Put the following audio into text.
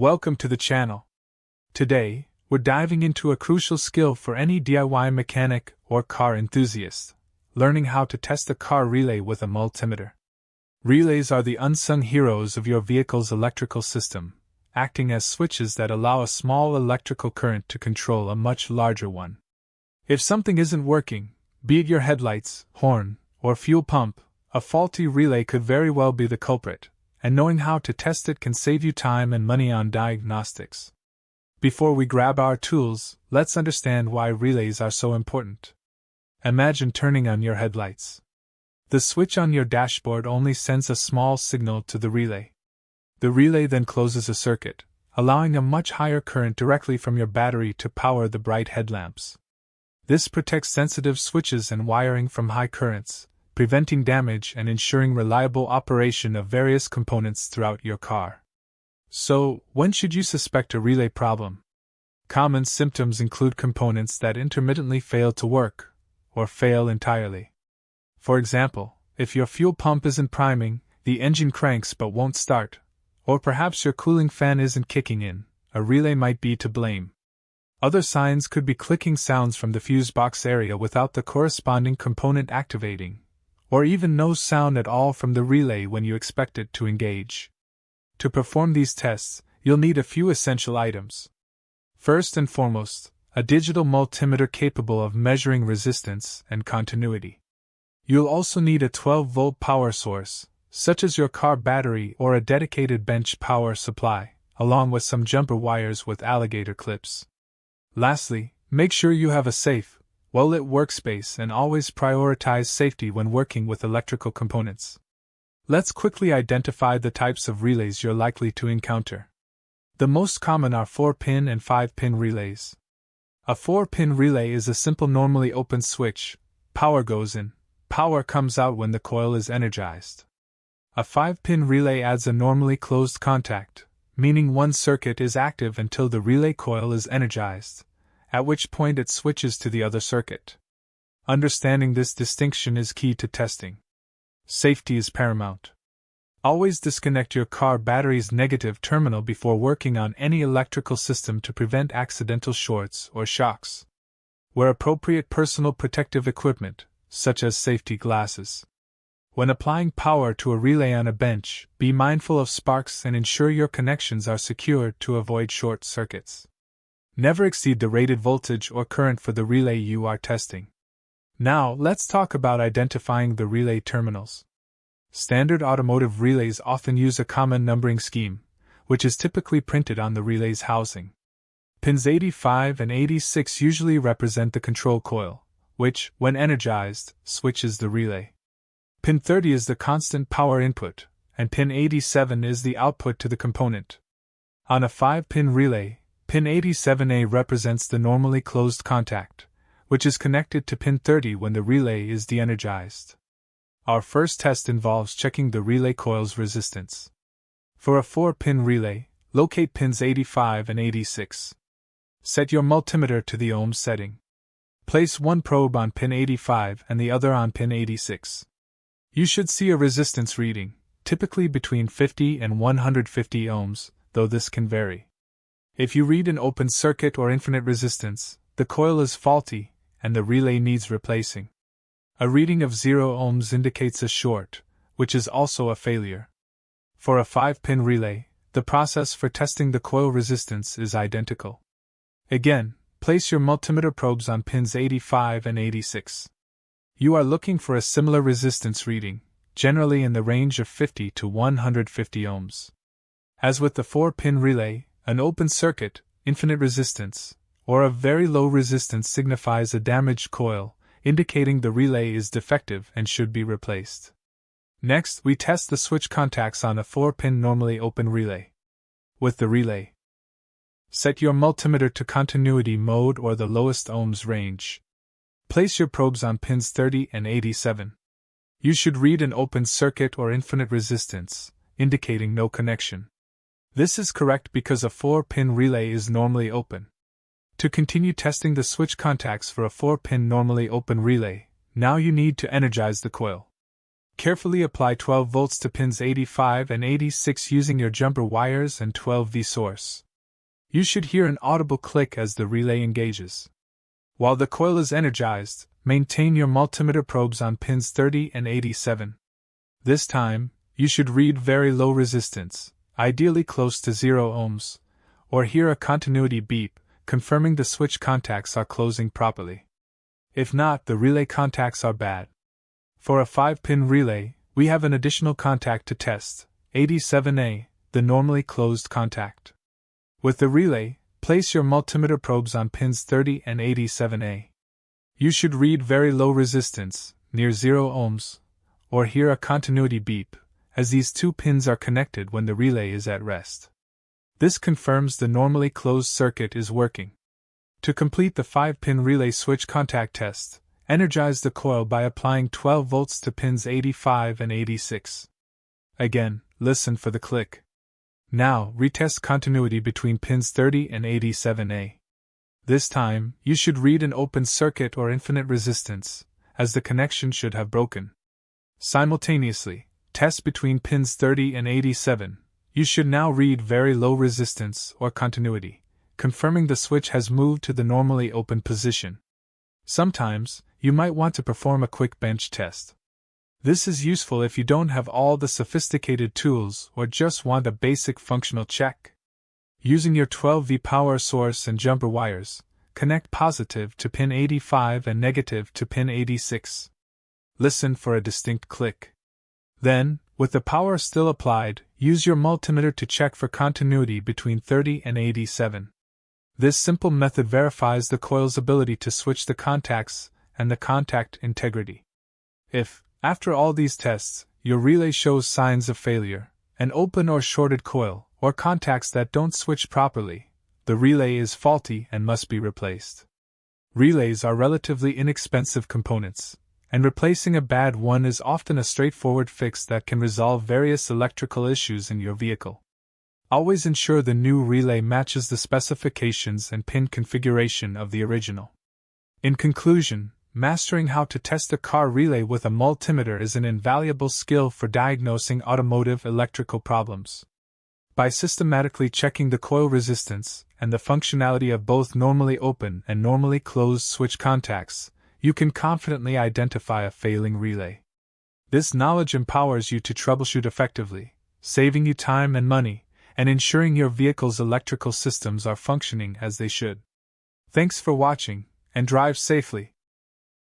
Welcome to the channel. Today, we're diving into a crucial skill for any DIY mechanic or car enthusiast, learning how to test a car relay with a multimeter. Relays are the unsung heroes of your vehicle's electrical system, acting as switches that allow a small electrical current to control a much larger one. If something isn't working, be it your headlights, horn, or fuel pump, a faulty relay could very well be the culprit, and knowing how to test it can save you time and money on diagnostics. Before we grab our tools, let's understand why relays are so important. Imagine turning on your headlights. The switch on your dashboard only sends a small signal to the relay. The relay then closes a circuit, allowing a much higher current directly from your battery to power the bright headlamps. This protects sensitive switches and wiring from high currents, preventing damage and ensuring reliable operation of various components throughout your car. So, when should you suspect a relay problem? Common symptoms include components that intermittently fail to work, or fail entirely. For example, if your fuel pump isn't priming, the engine cranks but won't start, or perhaps your cooling fan isn't kicking in, a relay might be to blame. Other signs could be clicking sounds from the fuse box area without the corresponding component activating, or even no sound at all from the relay when you expect it to engage. To perform these tests, you'll need a few essential items. First and foremost, a digital multimeter capable of measuring resistance and continuity. You'll also need a 12-volt power source, such as your car battery or a dedicated bench power supply, along with some jumper wires with alligator clips. Lastly, make sure you have a safe, well-lit workspace and always prioritize safety when working with electrical components. Let's quickly identify the types of relays you're likely to encounter. The most common are 4-pin and 5-pin relays. A 4-pin relay is a simple normally open switch. Power goes in, power comes out when the coil is energized. A 5-pin relay adds a normally closed contact, meaning one circuit is active until the relay coil is energized, at which point it switches to the other circuit. Understanding this distinction is key to testing. Safety is paramount. Always disconnect your car battery's negative terminal before working on any electrical system to prevent accidental shorts or shocks. Wear appropriate personal protective equipment, such as safety glasses. When applying power to a relay on a bench, be mindful of sparks and ensure your connections are secure to avoid short circuits. Never exceed the rated voltage or current for the relay you are testing. Now, let's talk about identifying the relay terminals. Standard automotive relays often use a common numbering scheme, which is typically printed on the relay's housing. Pins 85 and 86 usually represent the control coil, which, when energized, switches the relay. Pin 30 is the constant power input, and pin 87 is the output to the component. On a 5-pin relay, pin 87A represents the normally closed contact, which is connected to pin 30 when the relay is de-energized. Our first test involves checking the relay coil's resistance. For a 4-pin relay, locate pins 85 and 86. Set your multimeter to the ohm setting. Place one probe on pin 85 and the other on pin 86. You should see a resistance reading, typically between 50 and 150 ohms, though this can vary. If you read an open circuit or infinite resistance, the coil is faulty, and the relay needs replacing. A reading of 0 ohms indicates a short, which is also a failure. For a 5-pin relay, the process for testing the coil resistance is identical. Again, place your multimeter probes on pins 85 and 86. You are looking for a similar resistance reading, generally in the range of 50 to 150 ohms. As with the 4-pin relay, an open circuit, infinite resistance, or a very low resistance signifies a damaged coil, indicating the relay is defective and should be replaced. Next, we test the switch contacts on a 4-pin normally open relay. With the relay, set your multimeter to continuity mode or the lowest ohms range. Place your probes on pins 30 and 87. You should read an open circuit or infinite resistance, indicating no connection. This is correct because a 4-pin relay is normally open. To continue testing the switch contacts for a 4-pin normally open relay, now you need to energize the coil. Carefully apply 12 volts to pins 85 and 86 using your jumper wires and 12V source. You should hear an audible click as the relay engages. While the coil is energized, maintain your multimeter probes on pins 30 and 87. This time, you should read very low resistance, ideally close to 0 ohms, or hear a continuity beep, confirming the switch contacts are closing properly. If not, the relay contacts are bad. For a 5-pin relay, we have an additional contact to test, 87A, the normally closed contact. With the relay, place your multimeter probes on pins 30 and 87A. You should read very low resistance, near 0 ohms, or hear a continuity beep, as these two pins are connected when the relay is at rest. This confirms the normally closed circuit is working. To complete the 5-pin relay switch contact test, energize the coil by applying 12 volts to pins 85 and 86. Again, listen for the click. Now, retest continuity between pins 30 and 87A. This time, you should read an open circuit or infinite resistance, as the connection should have broken. Simultaneously, test between pins 30 and 87. You should now read very low resistance or continuity, confirming the switch has moved to the normally open position. Sometimes, you might want to perform a quick bench test. This is useful if you don't have all the sophisticated tools or just want a basic functional check. Using your 12V power source and jumper wires, connect positive to pin 85 and negative to pin 86. Listen for a distinct click. Then, with the power still applied, use your multimeter to check for continuity between 30 and 87. This simple method verifies the coil's ability to switch the contacts and the contact integrity. If, after all these tests, your relay shows signs of failure, an open or shorted coil, or contacts that don't switch properly, the relay is faulty and must be replaced. Relays are relatively inexpensive components, and replacing a bad one is often a straightforward fix that can resolve various electrical issues in your vehicle. Always ensure the new relay matches the specifications and pin configuration of the original. In conclusion, mastering how to test a car relay with a multimeter is an invaluable skill for diagnosing automotive electrical problems. By systematically checking the coil resistance and the functionality of both normally open and normally closed switch contacts, you can confidently identify a failing relay. This knowledge empowers you to troubleshoot effectively, saving you time and money, and ensuring your vehicle's electrical systems are functioning as they should. Thanks for watching, and drive safely.